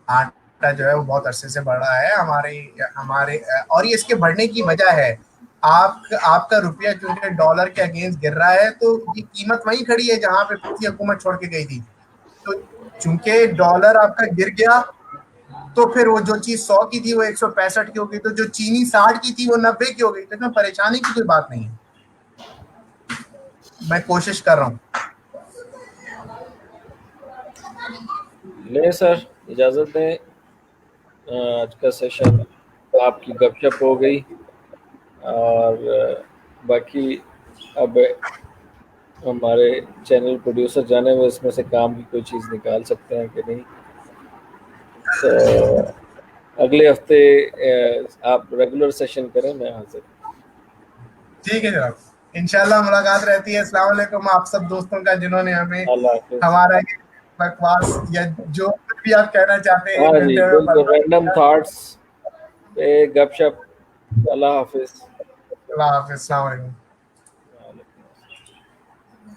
آٹا جو ہے وہ بہت عرصے سے بڑھ رہا ہے ہمارے اور یہ اس کے بڑھنے کی وجہ ہے آپ کا روپیہ چونکہ ڈالر کے اگینسٹ گر رہا ہے، تو یہ قیمت وہیں کھڑی ہے جہاں پہ پچھلی حکومت چھوڑ کے گئی تھی. تو چونکہ ڈالر آپ کا گر گیا، تو پھر وہ جو چیز 100 کی تھی وہ 165 کی ہو گئی، تو جو چینی 60 کی تھی وہ 90 کی ہو گئی. تو اس میں پریشانی کی کوئی بات نہیں ہے. میں کوشش کر رہا ہوں. لیں سر، اجازت دیں، آج کا سیشن آپ کی گپ شپ ہو گئی، اور باقی اب ہمارے چینل پروڈیوسر جانے وہ اس میں سے کام کی کوئی چیز نکال سکتے ہیں کہ نہیں. تو اگلے ہفتے آپ ریگولر سیشن کریں، میں حاضر ہوں. ٹھیک ہے جناب، انشاءاللہ ملاقات رہتی ہے. السلام علیکم آپ سب دوستوں کا جنہوں نے ہمیں اللہ حافظ. ہمارا یہ بکواس یا جو بھی آپ کہنا چاہتے ہیں ہاں ایک جی گھنٹے میں بالکل، رینڈم تھاٹس پہ گپ شپ. اللہ حافظ. اللہ حافظ، السلام علیکم.